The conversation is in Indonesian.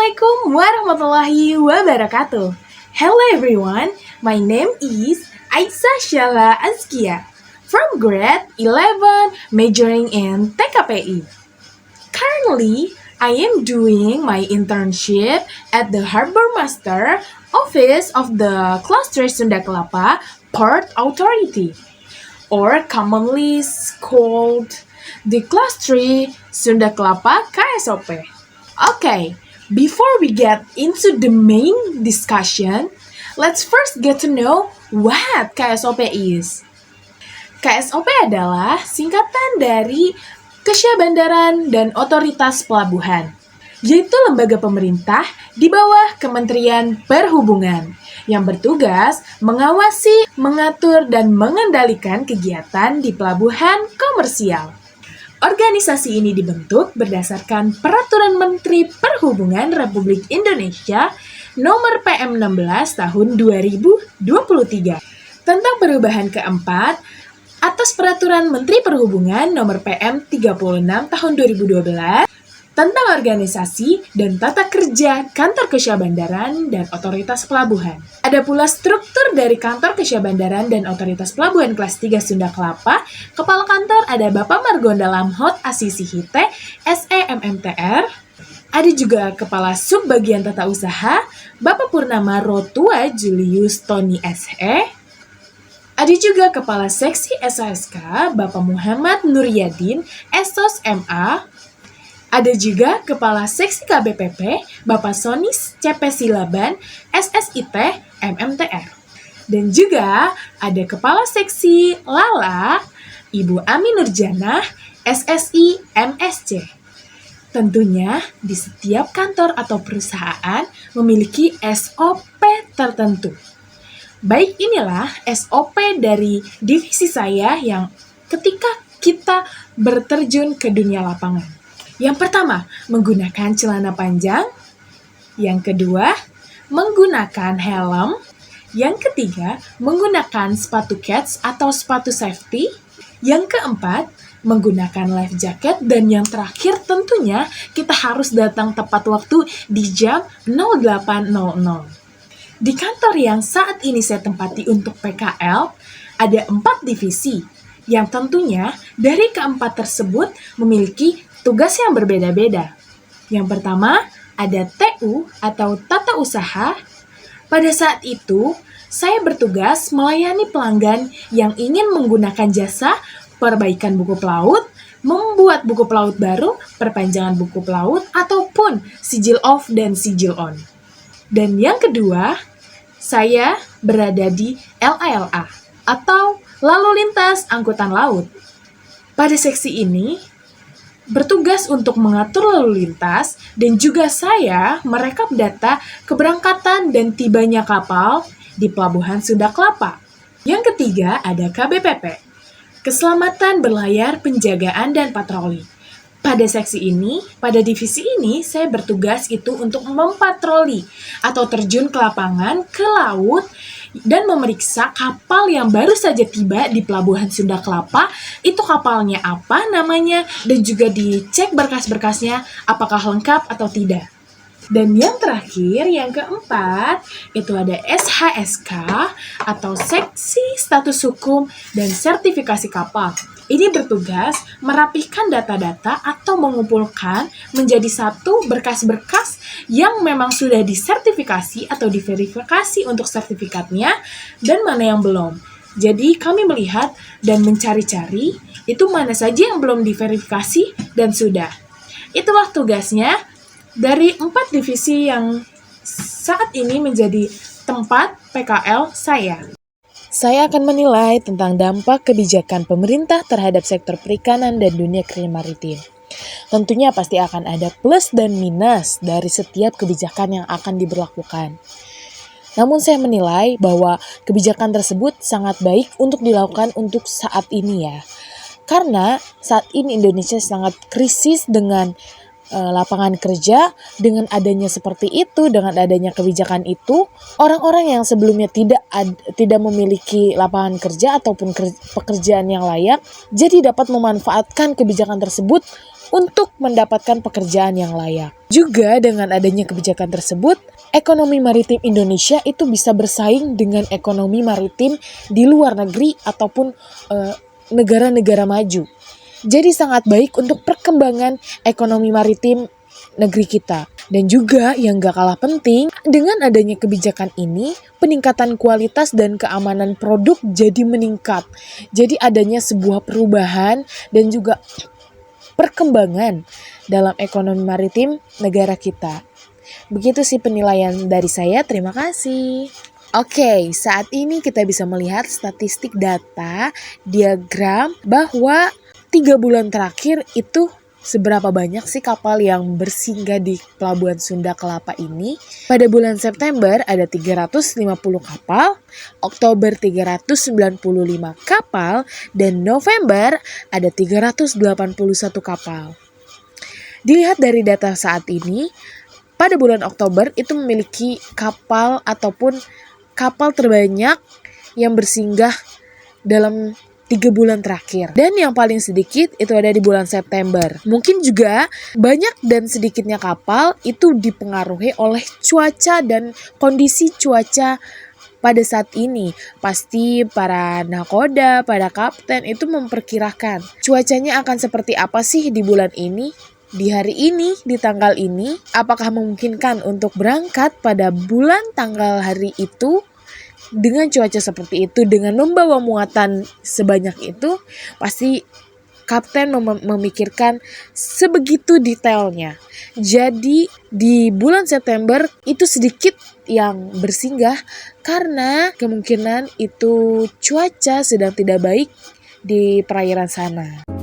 Assalamualaikum warahmatullahi wabarakatuh. Hello everyone, my name is Aisyah Syala Azkia from grade 11 majoring in TKPI. Currently, I am doing my internship at the Harbor Master Office of the Cluster Sunda Kelapa Port Authority, or commonly called the Cluster Sunda Kelapa KSOP. Okay, before we get into the main discussion, let's first get to know what KSOP is. KSOP adalah singkatan dari Kesya Bandaran dan Otoritas Pelabuhan, yaitu lembaga pemerintah di bawah Kementerian Perhubungan yang bertugas mengawasi, mengatur, dan mengendalikan kegiatan di pelabuhan komersial. Organisasi ini dibentuk berdasarkan Peraturan Menteri Perhubungan Republik Indonesia Nomor PM16 Tahun 2023 tentang perubahan keempat atas Peraturan Menteri Perhubungan Nomor PM36 Tahun 2012 tentang organisasi dan tata kerja Kantor Kesya Bandaran dan Otoritas Pelabuhan. Ada pula struktur dari Kantor Kesya Bandaran dan Otoritas Pelabuhan kelas 3 Sunda Kelapa. Kepala kantor ada Bapak Margonda Lamhot Asisi Hite, SEMMTR. Ada juga Kepala Subbagian Tata Usaha, Bapak Purnama Rotua Julius Tony SE. Ada juga Kepala Seksi SASK, Bapak Muhammad Nuryadin, SOS MA. Ada juga Kepala Seksi KBPP, Bapak Sonis CP Silaban, SSIT, MMTR. Dan juga ada Kepala Seksi Lala, Ibu Ami Nurjanah, SSI MSC. Tentunya di setiap kantor atau perusahaan memiliki SOP tertentu. Baik, inilah SOP dari divisi saya yang ketika kita berterjun ke dunia lapangan. Yang pertama, menggunakan celana panjang. Yang kedua, menggunakan helm. Yang ketiga, menggunakan sepatu kets atau sepatu safety. Yang keempat, menggunakan life jacket. Dan yang terakhir tentunya kita harus datang tepat waktu di jam 08.00. Di kantor yang saat ini saya tempati untuk PKL, ada 4 divisi. Yang tentunya dari keempat tersebut memiliki tugas yang berbeda-beda. Yang pertama, ada TU atau Tata Usaha. Pada saat itu, saya bertugas melayani pelanggan yang ingin menggunakan jasa perbaikan buku pelaut, membuat buku pelaut baru, perpanjangan buku pelaut, ataupun sijil off dan sijil on. Dan yang kedua, saya berada di LALA atau Lalu Lintas Angkutan Laut. Pada seksi ini, bertugas untuk mengatur lalu lintas dan juga saya merekap data keberangkatan dan tibanya kapal di Pelabuhan Sunda Kelapa. Yang ketiga ada KBPP, Keselamatan Berlayar, Penjagaan dan Patroli. Pada seksi ini, pada divisi ini, saya bertugas itu untuk mempatroli atau terjun ke lapangan, ke laut, dan memeriksa kapal yang baru saja tiba di Pelabuhan Sunda Kelapa, itu kapalnya apa namanya, dan juga dicek berkas-berkasnya apakah lengkap atau tidak. Dan yang terakhir, yang keempat, itu ada SHSK atau Seksi Status Hukum dan Sertifikasi Kapal. Ini bertugas merapihkan data-data atau mengumpulkan menjadi satu berkas-berkas yang memang sudah disertifikasi atau diverifikasi untuk sertifikatnya dan mana yang belum. Jadi kami melihat dan mencari-cari itu mana saja yang belum diverifikasi dan sudah. Itulah tugasnya dari 4 divisi yang saat ini menjadi tempat PKL saya. Saya akan menilai tentang dampak kebijakan pemerintah terhadap sektor perikanan dan dunia maritim. Tentunya pasti akan ada plus dan minus dari setiap kebijakan yang akan diberlakukan. Namun saya menilai bahwa kebijakan tersebut sangat baik untuk dilakukan untuk saat ini ya. Karena saat ini Indonesia sangat krisis dengan lapangan kerja. Dengan adanya seperti itu, dengan adanya kebijakan itu, orang-orang yang sebelumnya tidak memiliki lapangan kerja ataupun pekerjaan yang layak, jadi dapat memanfaatkan kebijakan tersebut untuk mendapatkan pekerjaan yang layak. Juga dengan adanya kebijakan tersebut, ekonomi maritim Indonesia itu bisa bersaing dengan ekonomi maritim di luar negeri ataupun negara-negara maju. Jadi sangat baik untuk perkembangan ekonomi maritim negeri kita. Dan juga yang gak kalah penting, dengan adanya kebijakan ini, peningkatan kualitas dan keamanan produk jadi meningkat. Jadi adanya sebuah perubahan dan juga perkembangan dalam ekonomi maritim negara kita. Begitu sih penilaian dari saya, terima kasih. Oke, saat ini kita bisa melihat statistik data, diagram bahwa 3 bulan terakhir itu seberapa banyak sih kapal yang bersinggah di Pelabuhan Sunda Kelapa ini? Pada bulan September ada 350 kapal, Oktober 395 kapal, dan November ada 381 kapal. Dilihat dari data saat ini, pada bulan Oktober itu memiliki kapal ataupun kapal terbanyak yang bersinggah dalam 3 bulan terakhir. Dan yang paling sedikit itu ada di bulan September. Mungkin juga banyak dan sedikitnya kapal itu dipengaruhi oleh cuaca dan kondisi cuaca pada saat ini. Pasti para nakoda, para kapten itu memperkirakan cuacanya akan seperti apa sih di bulan ini, di hari ini, di tanggal ini. Apakah memungkinkan untuk berangkat pada bulan tanggal hari itu? Dengan cuaca seperti itu, dengan membawa muatan sebanyak itu, pasti kapten memikirkan sebegitu detailnya. Jadi di bulan September itu sedikit yang bersinggah karena kemungkinan itu cuaca sedang tidak baik di perairan sana.